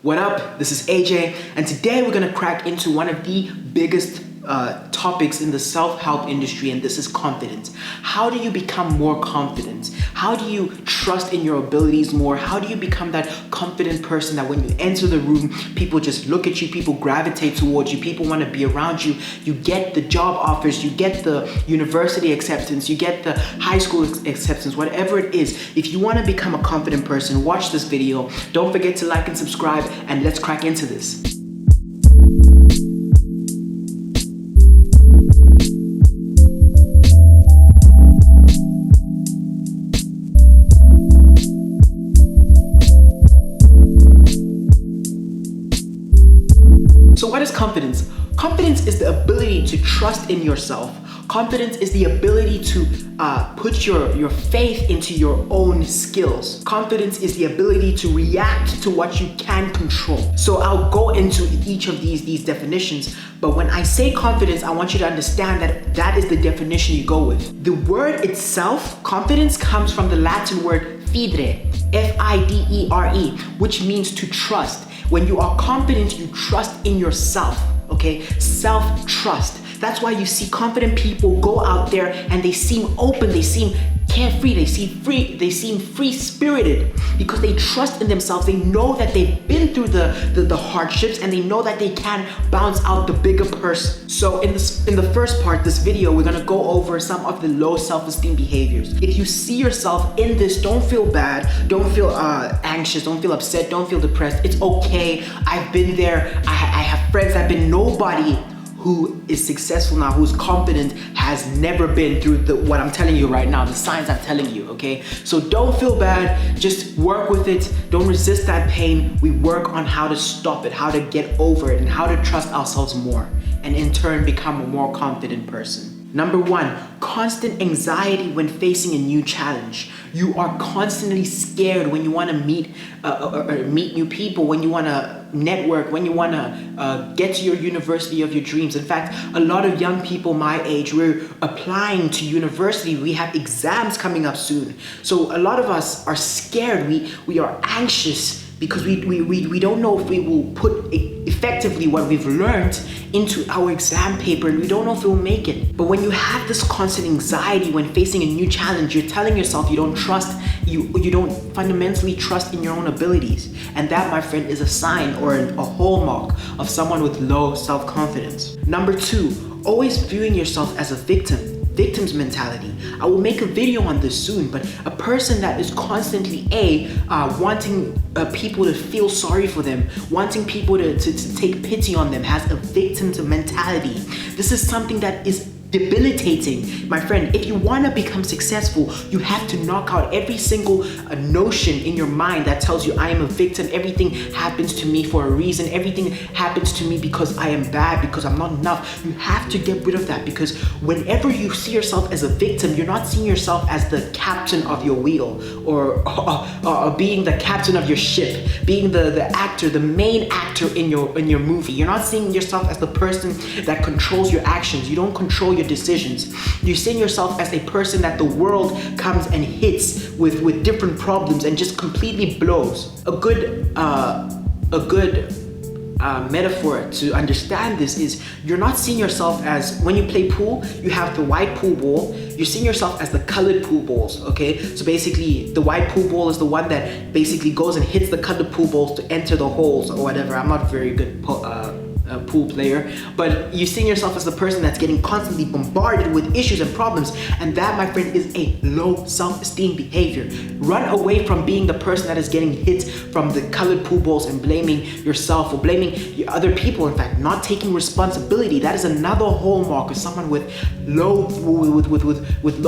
What up? This is AJ, and today we're gonna crack into one of the biggest topics in the self-help industry, and this is confidence. How do you become more confident? How do you trust in your abilities more? How do you become that confident person that when you enter the room, people just look at you, people gravitate towards you, people want to be around you, you get the job offers, you get the university acceptance, you get the high school acceptance, whatever it is. If you want to become a confident person, watch this video. Don't forget to like and subscribe, and let's crack into this. So what is confidence? Confidence is the ability to trust in yourself. Confidence is the ability to put your faith into your own skills. Confidence is the ability to react to what you can control. So I'll go into each of these definitions, but when I say confidence, I want you to understand that that is the definition you go with. The word itself, confidence, comes from the Latin word fidere, F-I-D-E-R-E, which means to trust. When you are confident, you trust in yourself, okay? Self-trust. That's why you see confident people go out there and they seem open, they seem carefree, they seem free-spirited because they trust in themselves. They know that they've been through the hardships, and they know that they can bounce out the bigger person. So in the first part, this video, we're gonna go over some of the low self-esteem behaviors. If you see yourself in this, don't feel bad, don't feel anxious, don't feel upset, don't feel depressed. It's okay. I've been there. I have friends that have been. Nobody who is successful now, who's confident, has never been through what I'm telling you right now, the signs I'm telling you, okay? So don't feel bad, just work with it. Don't resist that pain. We work on how to stop it, how to get over it, and how to trust ourselves more, and in turn become a more confident person. Number one, constant anxiety when facing a new challenge. You are constantly scared when you want to meet new people, when you want to network, when you want to get to your university of your dreams. In fact, a lot of young people my age, we're applying to university. We have exams coming up soon. So a lot of us are scared. We are anxious because we don't know if we will put effectively what we've learned into our exam paper, and we don't know if we'll make it. But when you have this constant anxiety when facing a new challenge, you're telling yourself you don't trust, you don't fundamentally trust in your own abilities. And that, my friend, is a sign or a hallmark of someone with low self-confidence. Number two, always viewing yourself as a victim's mentality. I will make a video on this soon, but a person that is constantly wanting people to feel sorry for them, wanting people to take pity on them, has a victim's mentality. This is something that is debilitating. My friend, if you want to become successful, you have to knock out every single notion in your mind that tells you I am a victim, everything happens to me for a reason, everything happens to me because I am bad, because I'm not enough. You have to get rid of that, because whenever you see yourself as a victim, you're not seeing yourself as the captain of your wheel, or being the captain of your ship, being the actor, the main actor in your movie. You're not seeing yourself as the person that controls your actions. You don't control your decisions. You're seeing yourself as a person that the world comes and hits with different problems and just completely blows. A good metaphor to understand this is, you're not seeing yourself as, when you play pool, you have the white pool ball, you're seeing yourself as the colored pool balls, okay? So basically, the white pool ball is the one that basically goes and hits the colored pool balls to enter the holes or whatever. I'm not very good pool player, but you're seeing yourself as the person that's getting constantly bombarded with issues and problems, and that, my friend, is a low self-esteem behavior. Run away from being the person that is getting hit from the colored pool balls and blaming yourself or blaming other people. In fact, not taking responsibility. That is another hallmark of someone with low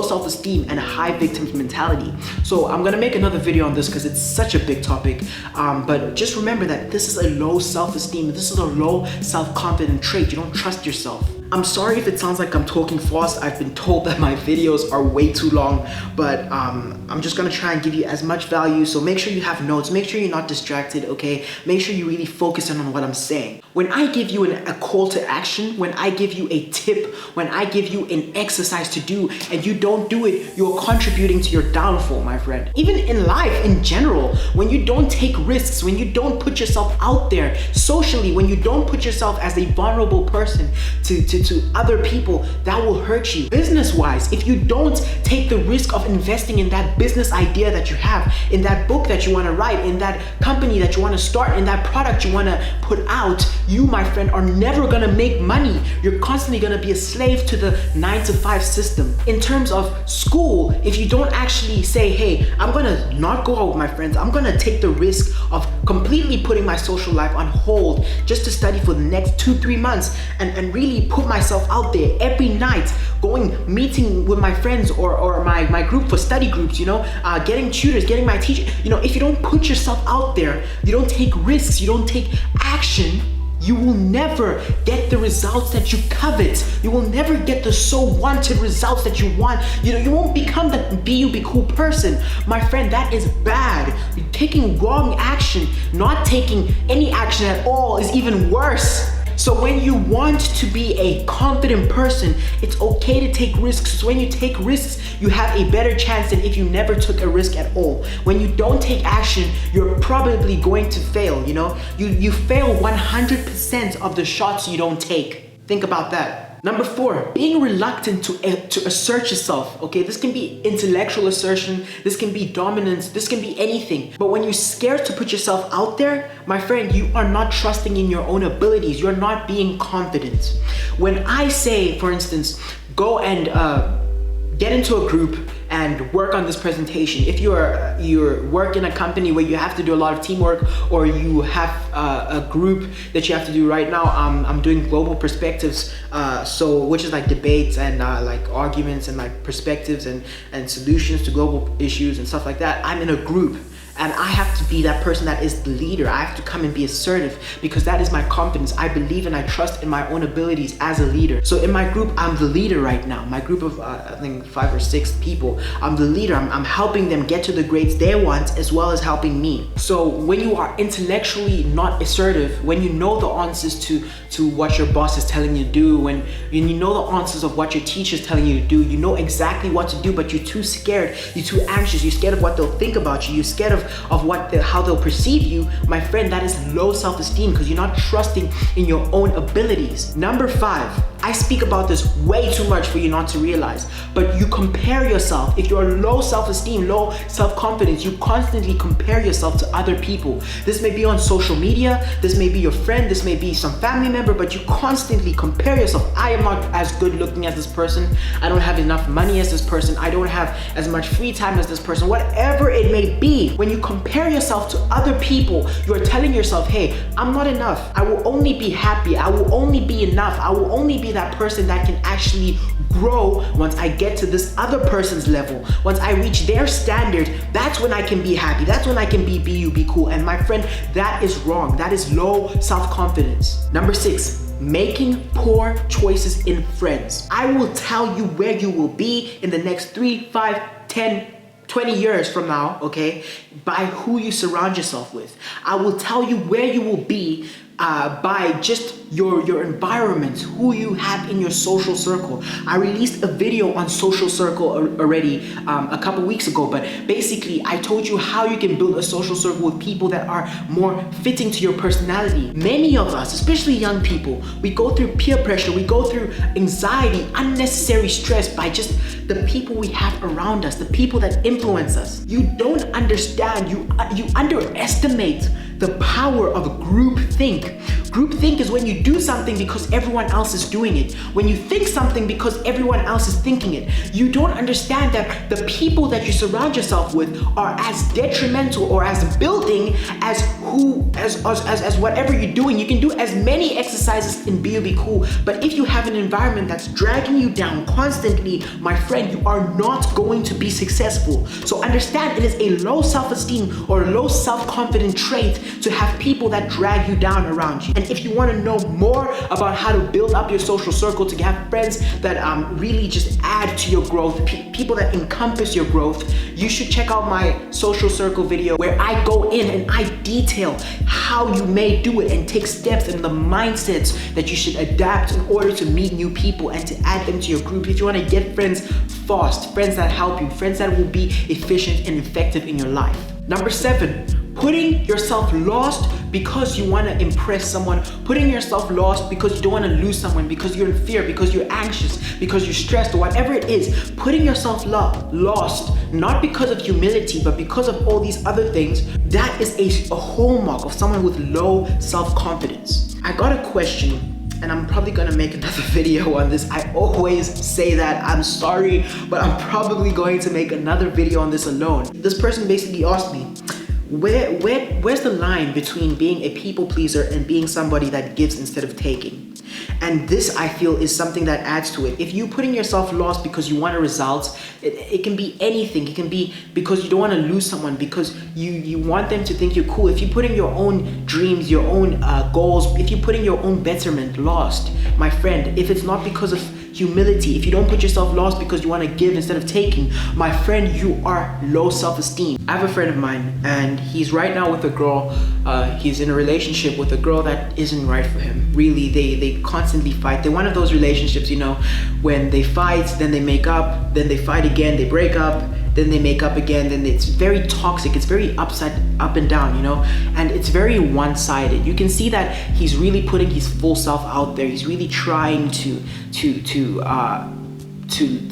self-esteem and a high victim's mentality. So I'm gonna make another video on this because it's such a big topic, but just remember that this is a low self-esteem. This is a low self-confident trait. You don't trust yourself. I'm sorry if it sounds like I'm talking fast. I've been told that my videos are way too long, but I'm just gonna try and give you as much value. So make sure you have notes, make sure you're not distracted, okay? Make sure you really focus in on what I'm saying. When I give you a call to action, when I give you a tip, when I give you an exercise to do and you don't do it, you're contributing to your downfall, my friend. Even in life in general, when you don't take risks, when you don't put yourself out there socially, when you don't put yourself as a vulnerable person to other people, that will hurt you. Business-wise, if you don't take the risk of investing in that business idea that you have, in that book that you want to write, in that company that you want to start, in that product you want to put out, you, my friend, are never going to make money. You're constantly going to be a slave to the 9-to-5 system. In terms of school, if you don't actually say, hey, I'm going to not go out with my friends, I'm going to take the risk of completely putting my social life on hold just to study for the next 2-3 months and really put myself out there every night, meeting with my friends or my group for study groups, getting tutors, getting my teacher. If you don't put yourself out there, you don't take risks, you don't take action, you will never get the results that you covet. You will never get the so wanted results that you want. You won't become the be cool person. My friend, that is bad. You're taking wrong action. Not taking any action at all is even worse. So when you want to be a confident person, it's okay to take risks. So when you take risks, you have a better chance than if you never took a risk at all. When you don't take action, you're probably going to fail, You fail 100% of the shots you don't take. Think about that. Number 4, being reluctant to assert yourself, okay? This can be intellectual assertion, this can be dominance, this can be anything. But when you're scared to put yourself out there, my friend, you are not trusting in your own abilities. You're not being confident. When I say, for instance, go and get into a group and work on this presentation. If you're working in a company where you have to do a lot of teamwork, or you have a group that you have to do right now, I'm doing global perspectives, which is like debates and like arguments and like perspectives and solutions to global issues and stuff like that. I'm in a group. And I have to be that person that is the leader. I have to come and be assertive because that is my confidence. I believe and I trust in my own abilities as a leader. So in my group, I'm the leader right now. My group of, I think 5 or 6 people, I'm the leader. I'm helping them get to the grades they want as well as helping me. So when you are intellectually not assertive, when you know the answers to what your boss is telling you to do, when you know the answers of what your teacher is telling you to do, you know exactly what to do, but you're too scared, you're too anxious, you're scared of what they'll think about you, you're scared of how they'll perceive you, my friend, that is low self-esteem because you're not trusting in your own abilities. Number 5, I speak about this way too much for you not to realize, but you compare yourself. If you're low self-esteem, low self-confidence, you constantly compare yourself to other people. This may be on social media, this may be your friend, this may be some family member, but you constantly compare yourself. I am not as good looking as this person. I don't have enough money as this person. I don't have as much free time as this person. Whatever it may be, when you compare yourself to other people, you are telling yourself, hey, I'm not enough. I will only be happy. I will only be enough. I will only be that person that can actually grow once I get to this other person's level. Once I reach their standard, that's when I can be happy. That's when I can be cool. And my friend, that is wrong. That is low self-confidence. Number 6, making poor choices in friends. I will tell you where you will be in the next 3, 5, 10, 20 years from now, okay, by who you surround yourself with. I will tell you where you will be by just your environment, who you have in your social circle. I released a video on social circle already a couple weeks ago, but basically I told you how you can build a social circle with people that are more fitting to your personality. Many of us, especially young people, we go through peer pressure, we go through anxiety, unnecessary stress by just the people we have around us, the people that influence us. You don't understand, you underestimate the power of groupthink. Groupthink is when you do something because everyone else is doing it. When you think something because everyone else is thinking it. You don't understand that the people that you surround yourself with are as detrimental or as building as whatever you're doing. You can do as many exercises in Be Cool, but if you have an environment that's dragging you down constantly, my friend, you are not going to be successful. So understand, it is a low self-esteem or a low self-confident trait to have people that drag you down around you. And And if you want to know more about how to build up your social circle, to have friends that really just add to your growth, people that encompass your growth, you should check out my social circle video where I go in and I detail how you may do it and take steps and the mindsets that you should adapt in order to meet new people and to add them to your group. If you want to get friends fast, friends that help you, friends that will be efficient and effective in your life. Number 7, putting yourself last because you want to impress someone, putting yourself last because you don't want to lose someone, because you're in fear, because you're anxious, because you're stressed, or whatever it is. Putting yourself lost, not because of humility, but because of all these other things, that is a hallmark of someone with low self-confidence. I got a question, and I'm probably gonna make another video on this. I always say that, I'm sorry, but I'm probably going to make another video on this alone. This person basically asked me, where's the line between being a people pleaser and being somebody that gives instead of taking? And this, I feel, is something that adds to it. If you're putting yourself lost because you want a result, it can be anything. It can be because you don't want to lose someone, because you want them to think you're cool. If you're putting your own dreams, your own goals, if you're putting your own betterment lost, my friend, if it's not because of humility, if you don't put yourself lost because you want to give instead of taking, my friend, you are low self-esteem. I have a friend of mine, and he's right now with a girl. He's in a relationship with a girl that isn't right for him. Really, they constantly fight. They're one of those relationships, you know, when they fight, then they make up, then they fight again, they break up, then they make up again, then it's very toxic, it's very up and down, you know, and it's very one-sided. You can see that he's really putting his full self out there. He's really trying to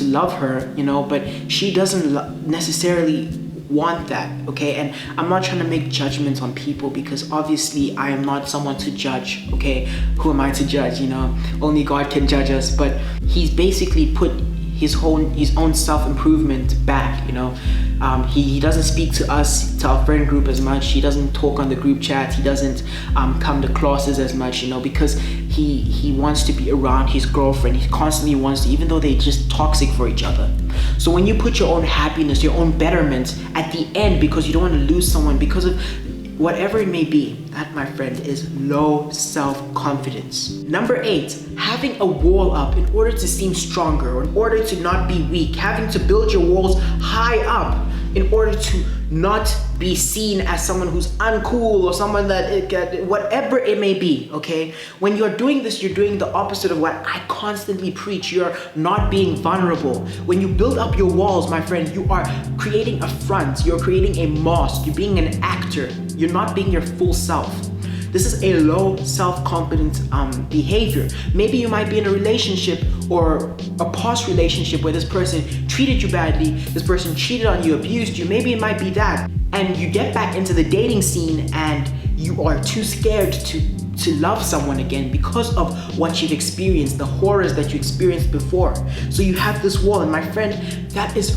love her, you know, but she doesn't necessarily want that, okay? And I'm not trying to make judgments on people, because obviously I am not someone to judge, okay? Who am I to judge, you know? Only God can judge us. But he's basically put his own self-improvement back, you know. He doesn't speak to us, to our friend group as much. He doesn't talk on the group chats. He doesn't come to classes as much, you know, because he wants to be around his girlfriend. He constantly wants to, even though they're just toxic for each other. So when you put your own happiness, your own betterment at the end because you don't want to lose someone, because of whatever it may be, that, my friend, is low self-confidence. Number 8, having a wall up in order to seem stronger, or in order to not be weak, having to build your walls high up in order to not be seen as someone who's uncool or someone that, whatever it may be, okay? When you're doing this, you're doing the opposite of what I constantly preach. You're not being vulnerable. When you build up your walls, my friend, you are creating a front. You're creating a mask. You're being an actor. You're not being your full self. This is a low self-confidence behavior. Maybe you might be in a relationship or a past relationship where this person treated you badly, this person cheated on you, abused you. Maybe it might be that. And you get back into the dating scene and you are too scared to love someone again because of what you've experienced, the horrors that you experienced before. So you have this wall, and my friend, that is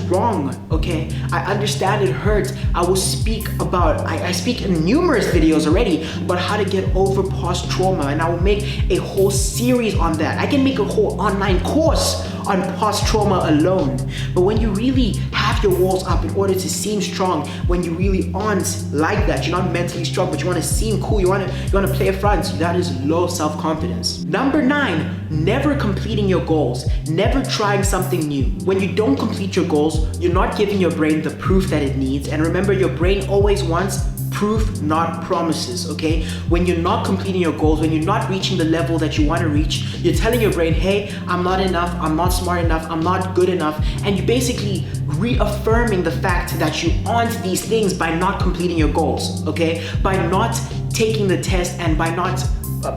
wrong, okay? I understand it hurts. I will speak about, I speak in numerous videos already about how to get over past trauma, and I will make a whole series on that. I can make a whole online course on past trauma alone. But when you really have your walls up in order to seem strong, when you really aren't like that, you're not mentally strong, but you want to seem cool, you want to play a front, that is low self-confidence. Number 9, never completing your goals, never trying something new. When you don't complete your goals, you're not giving your brain the proof that it needs. And remember, your brain always wants proof, not promises, okay? When you're not completing your goals, when you're not reaching the level that you want to reach, you're telling your brain, hey, I'm not enough, I'm not smart enough, I'm not good enough. And you're basically reaffirming the fact that you aren't these things by not completing your goals, okay? By not taking the test, and by not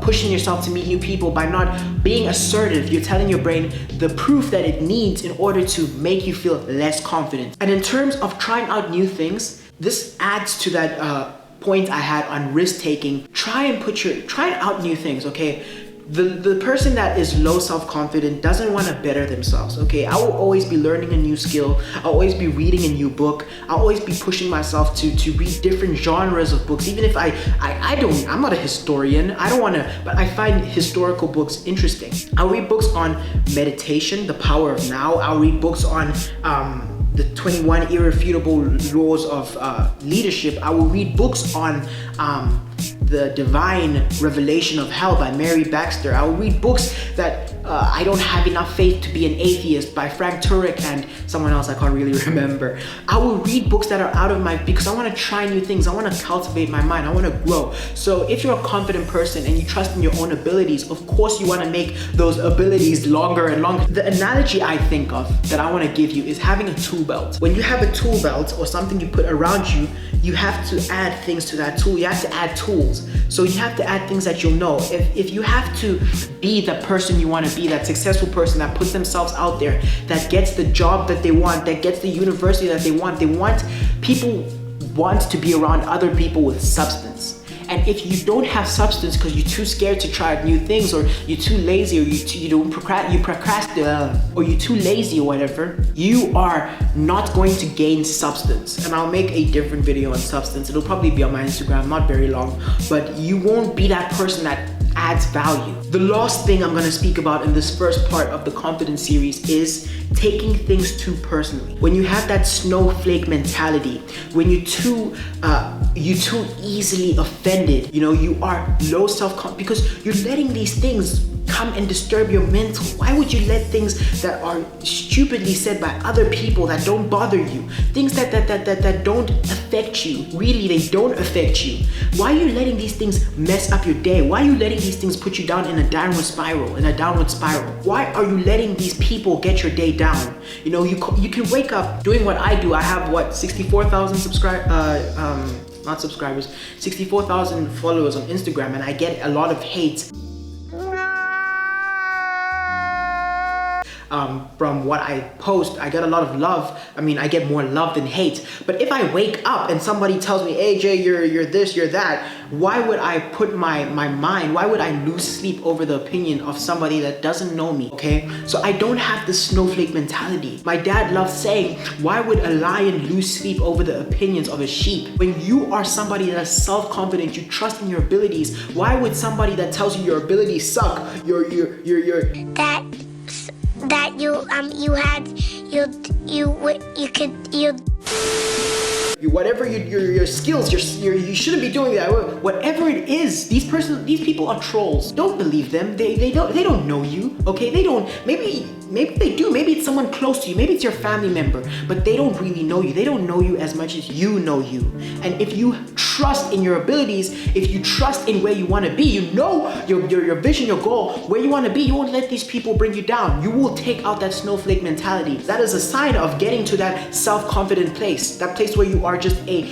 pushing yourself to meet new people, by not being assertive, you're telling your brain the proof that it needs in order to make you feel less confident. And in terms of trying out new things, this adds to that point I had on risk-taking. Try out new things, okay? The person that is low self-confident doesn't want to better themselves, okay? I will always be learning a new skill. I'll always be reading a new book. I'll always be pushing myself to read different genres of books. Even if I'm not a historian. I don't want to, but I find historical books interesting. I'll read books on meditation, the power of now. I'll read books on the 21 irrefutable laws of leadership. I will read books on The Divine Revelation of Hell by Mary Baxter. I will read books that I Don't Have Enough Faith to Be an Atheist by Frank Turek and someone else I can't really remember. I will read books that are out of because I want to try new things. I want to cultivate my mind. I want to grow. So if you're a confident person and you trust in your own abilities, of course you want to make those abilities longer and longer. The analogy I think of that I want to give you is having a tool belt. When you have a tool belt or something you put around you, you have to add things to that tool. You have to add tools. So you have to add things that you'll know. If you have to be the person you want to be, that successful person that puts themselves out there, that gets the job that they want, that gets the university that they want people want to be around other people with substance. And if you don't have substance because you're too scared to try new things, or you're too lazy, or you procrastinate, or you're too lazy or whatever, you are not going to gain substance. And I'll make a different video on substance. It'll probably be on my Instagram, not very long, but you won't be that person that adds value. The last thing I'm gonna speak about in this first part of the confidence series is taking things too personally. When you have that snowflake mentality, when you're too easily offended, you are low self-confidence because you're letting these things come and disturb your mental. Why would you let things that are stupidly said by other people that don't bother you, things that don't affect you, really they don't affect you? Why are you letting these things mess up your day? Why are you letting these things put you down in a downward spiral? Why are you letting these people get your day down? You can wake up doing what I do. I have 64,000 64,000 followers on Instagram, and I get a lot of hate from what I post. I get a lot of love. I get more love than hate. But if I wake up and somebody tells me, hey Jay, you're this, you're that, why would I put my mind, why would I lose sleep over the opinion of somebody that doesn't know me, okay? So I don't have this snowflake mentality. My dad loves saying, why would a lion lose sleep over the opinions of a sheep? When you are somebody that's self-confident, you trust in your abilities, why would somebody that tells you your abilities suck, whatever your skills, you shouldn't be doing that. Whatever it is, these people are trolls. Don't believe them. They don't know you. Okay, they don't. Maybe they do. Maybe it's someone close to you. Maybe it's your family member, but they don't really know you. They don't know you as much as you know you. And if you trust in your abilities, if you trust in where you want to be, your vision, your goal, where you want to be, you won't let these people bring you down. You will take out that snowflake mentality. That is a sign of getting to that self-confident place, that place where you are just a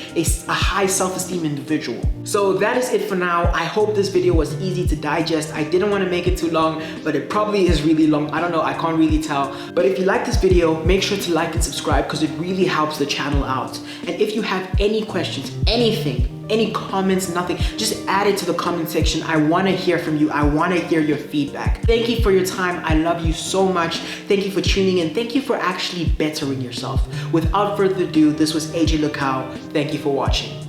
high self-esteem individual. So that is it for now. I hope this video was easy to digest. I didn't want to make it too long, but it probably is really long. I don't know, I can't really tell. But if you like this video, make sure to like and subscribe because it really helps the channel out. And if you have any questions, anything, any comments, nothing, just add it to the comment section. I want to hear from you. I want to hear your feedback. Thank you for your time. I love you so much. Thank you for tuning in. Thank you for actually bettering yourself. Without further ado, this was AJ Lucao. Thank you for watching.